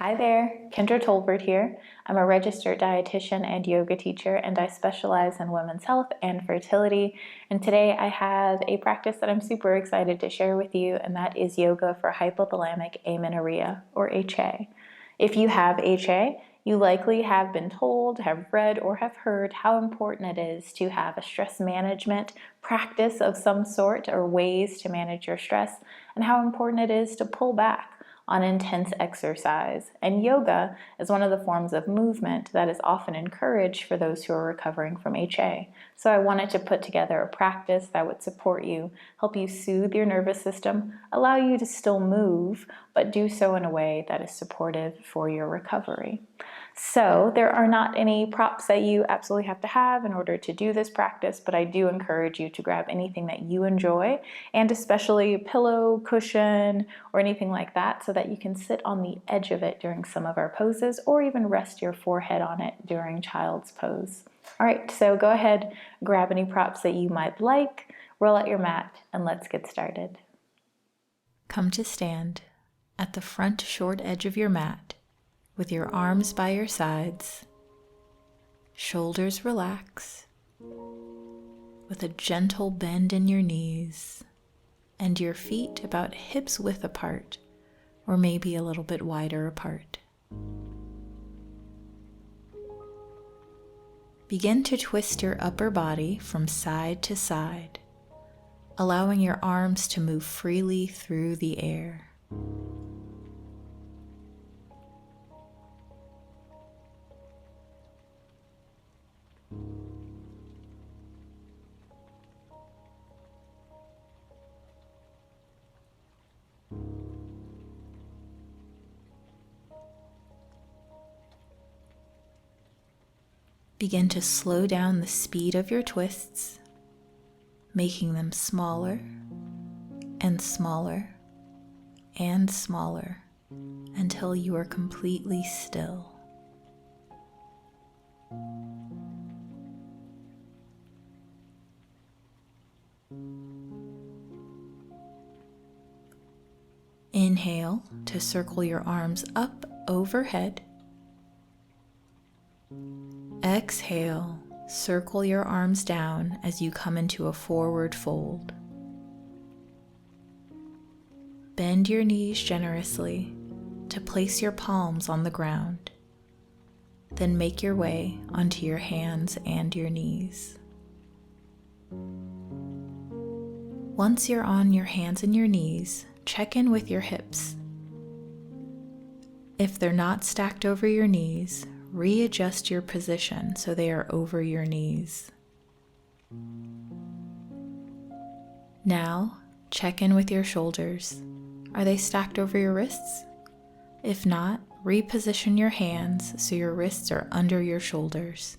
Hi there, Kendra Tolbert here. I'm a registered dietitian and yoga teacher, and I specialize in women's health and fertility. And today I have a practice that I'm super excited to share with you, and that is yoga for hypothalamic amenorrhea, or HA. If you have HA, you likely have been told, have read, or have heard how important it is to have a stress management practice of some sort or ways to manage your stress, and how important it is to pull back on intense exercise. And yoga is one of the forms of movement that is often encouraged for those who are recovering from HA. So I wanted to put together a practice that would support you, help you soothe your nervous system, allow you to still move, but do so in a way that is supportive for your recovery. So there are not any props that you absolutely have to have in order to do this practice, but I do encourage you to grab anything that you enjoy, and especially a pillow, cushion, or anything like that, so that you can sit on the edge of it during some of our poses, or even rest your forehead on it during child's pose. All right, so go ahead, grab any props that you might like, roll out your mat, and let's get started. Come to stand at the front short edge of your mat, with your arms by your sides, shoulders relax, with a gentle bend in your knees, and your feet about hips width apart, or maybe a little bit wider apart. Begin to twist your upper body from side to side, allowing your arms to move freely through the air. Begin to slow down the speed of your twists, making them smaller and smaller and smaller until you are completely still. Inhale to circle your arms up overhead. Exhale, circle your arms down as you come into a forward fold. Bend your knees generously to place your palms on the ground. Then make your way onto your hands and your knees. Once you're on your hands and your knees, check in with your hips. If they're not stacked over your knees, readjust your position so they are over your knees. Now, check in with your shoulders. Are they stacked over your wrists? If not, reposition your hands so your wrists are under your shoulders.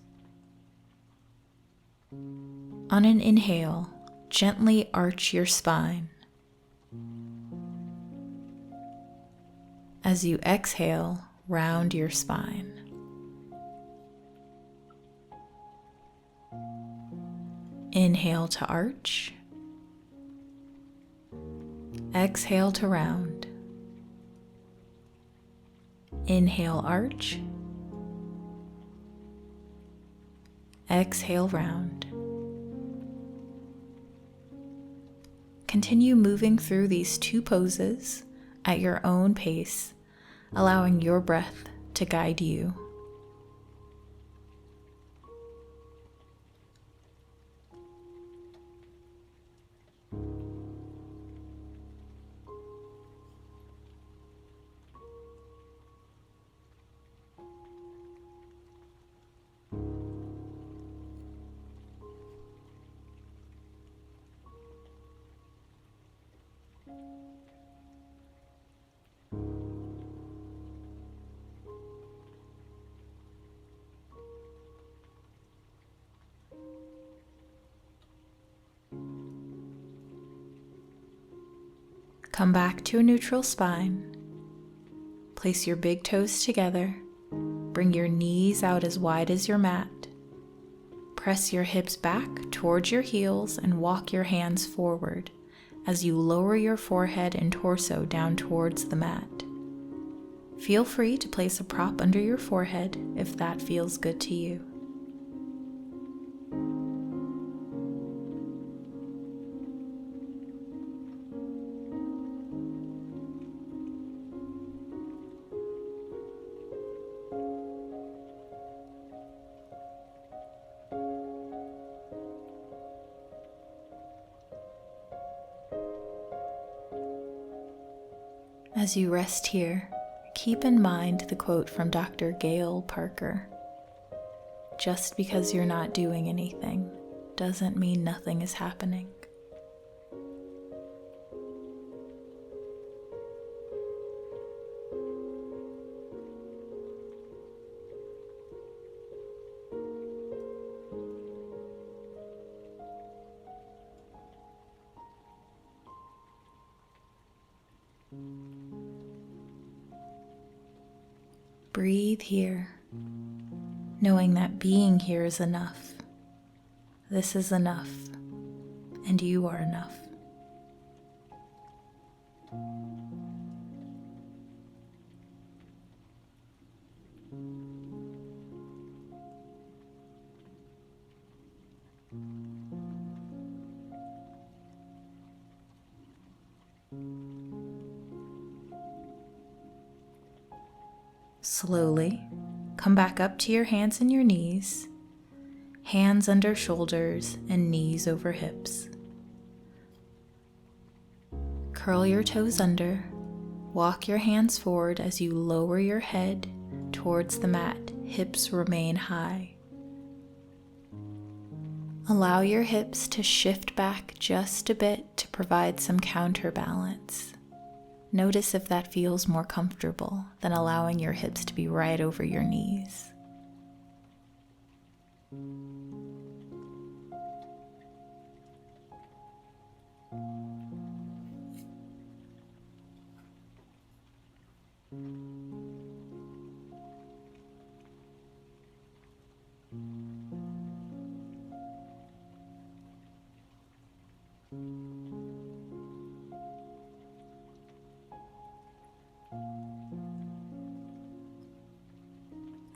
On an inhale, gently arch your spine. As you exhale, round your spine. Inhale to arch. Exhale to round. Inhale, arch. Exhale, round. Continue moving through these two poses at your own pace, allowing your breath to guide you. Come back to a neutral spine. Place your big toes together. Bring your knees out as wide as your mat. Press your hips back towards your heels and walk your hands forward as you lower your forehead and torso down towards the mat. Feel free to place a prop under your forehead if that feels good to you. As you rest here, keep in mind the quote from Dr. Gail Parker. Just because you're not doing anything doesn't mean nothing is happening. Breathe here, knowing that being here is enough. This is enough, and you are enough. Slowly, come back up to your hands and your knees, hands under shoulders and knees over hips. Curl your toes under, walk your hands forward as you lower your head towards the mat, hips remain high. Allow your hips to shift back just a bit to provide some counterbalance. Notice if that feels more comfortable than allowing your hips to be right over your knees.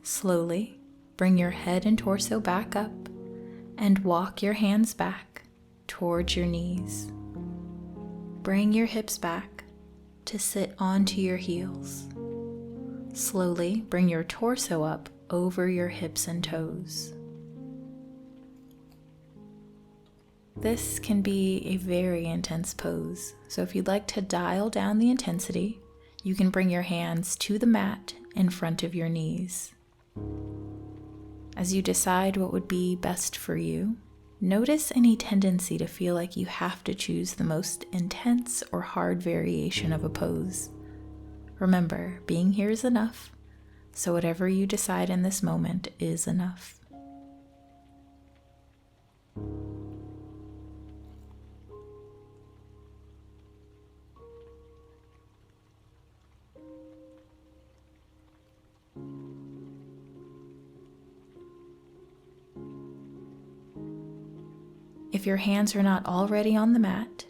Slowly, bring your head and torso back up and walk your hands back towards your knees. Bring your hips back to sit onto your heels. Slowly, bring your torso up over your hips and toes. This can be a very intense pose, so if you'd like to dial down the intensity, you can bring your hands to the mat in front of your knees. As you decide what would be best for you, notice any tendency to feel like you have to choose the most intense or hard variation of a pose. Remember, being here is enough, so whatever you decide in this moment is enough. If your hands are not already on the mat,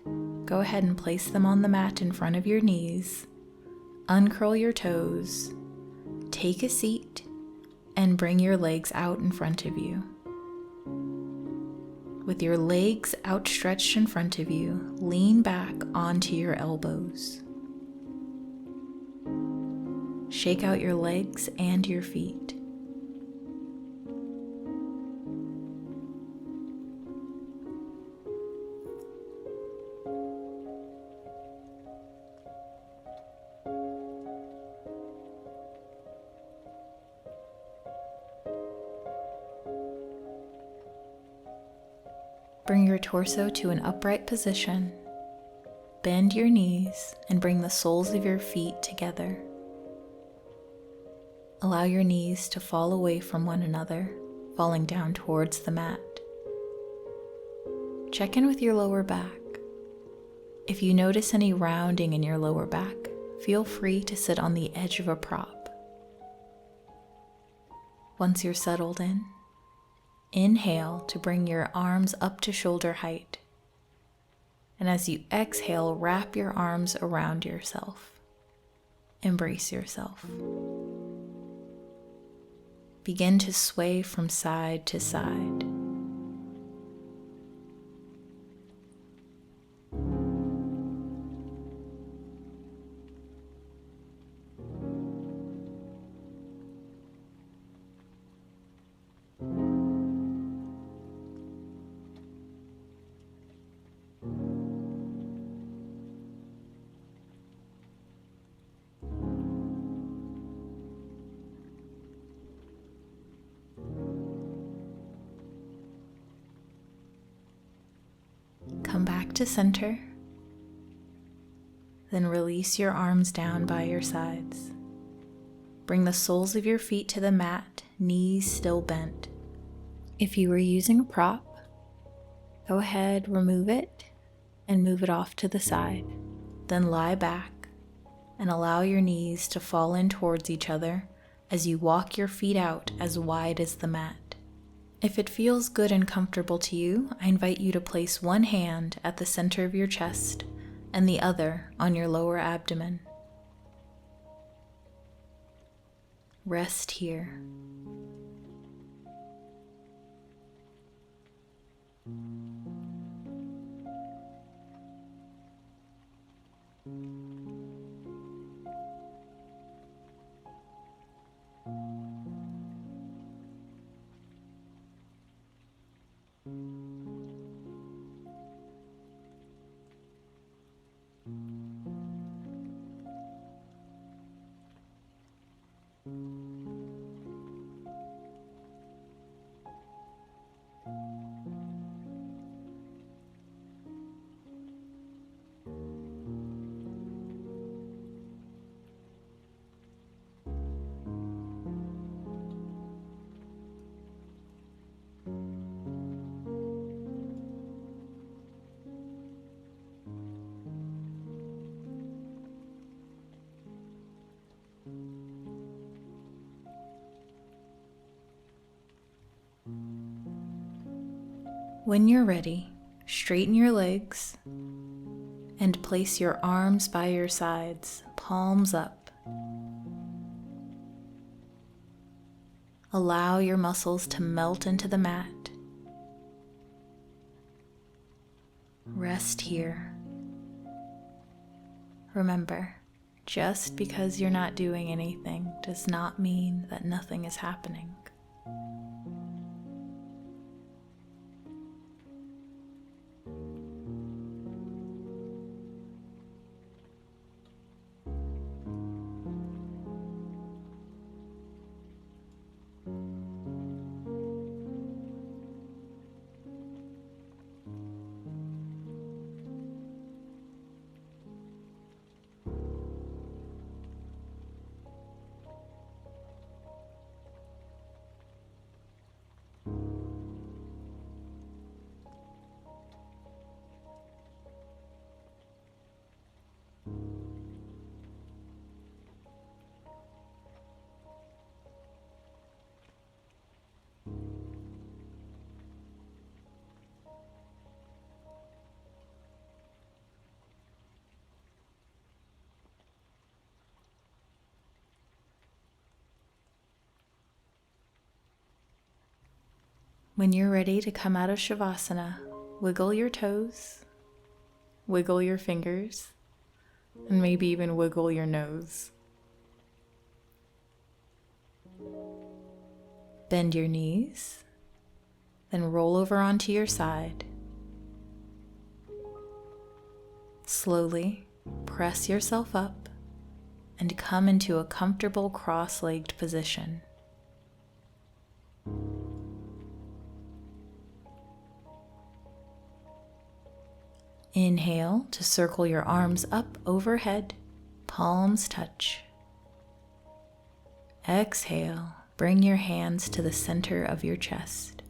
go ahead and place them on the mat in front of your knees, uncurl your toes, take a seat, and bring your legs out in front of you. With your legs outstretched in front of you, lean back onto your elbows. Shake out your legs and your feet. Bring your torso to an upright position. Bend your knees and bring the soles of your feet together. Allow your knees to fall away from one another, falling down towards the mat. Check in with your lower back. If you notice any rounding in your lower back, feel free to sit on the edge of a prop. Once you're settled in, inhale to bring your arms up to shoulder height. And as you exhale, wrap your arms around yourself. Embrace yourself. Begin to sway from side to side. Come back to center, then release your arms down by your sides. Bring the soles of your feet to the mat, knees still bent. If you were using a prop, go ahead, remove it, and move it off to the side. Then lie back and allow your knees to fall in towards each other as you walk your feet out as wide as the mat. If it feels good and comfortable to you, I invite you to place one hand at the center of your chest and the other on your lower abdomen. Rest here. When you're ready, straighten your legs and place your arms by your sides, palms up. Allow your muscles to melt into the mat. Rest here. Remember, just because you're not doing anything does not mean that nothing is happening. When you're ready to come out of Shavasana, wiggle your toes, wiggle your fingers, and maybe even wiggle your nose. Bend your knees, then roll over onto your side. Slowly press yourself up and come into a comfortable cross-legged position. Inhale to circle your arms up overhead, palms touch. Exhale, bring your hands to the center of your chest.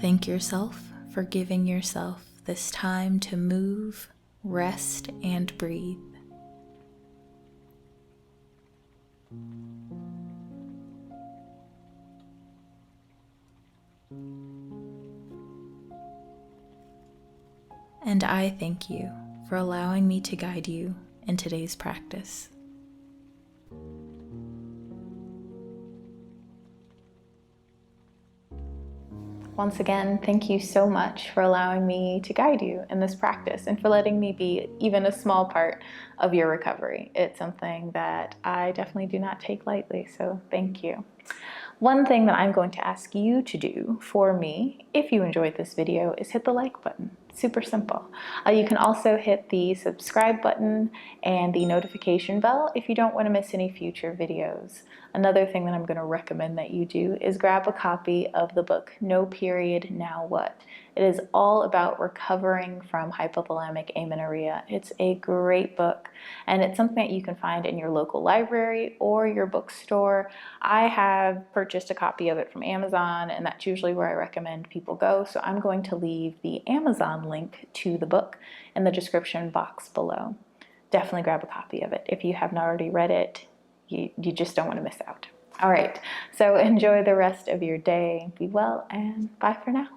Thank yourself for giving yourself this time to move, rest, and breathe. And I thank you for allowing me to guide you in today's practice. Once again, thank you so much for allowing me to guide you in this practice and for letting me be even a small part of your recovery. It's something that I definitely do not take lightly, so thank you. One thing that I'm going to ask you to do for me, if you enjoyed this video, is hit the like button. Super simple. You can also hit the subscribe button and the notification bell if you don't want to miss any future videos. Another thing that I'm going to recommend that you do is grab a copy of the book, No Period, Now What? It is all about recovering from hypothalamic amenorrhea. It's a great book, and it's something that you can find in your local library or your bookstore. I have purchased a copy of it from Amazon, and that's usually where I recommend people go. So I'm going to leave the Amazon link to the book in the description box below. Definitely grab a copy of it. If you have not already read it, you just don't want to miss out. All right, so enjoy the rest of your day. Be well, and bye for now.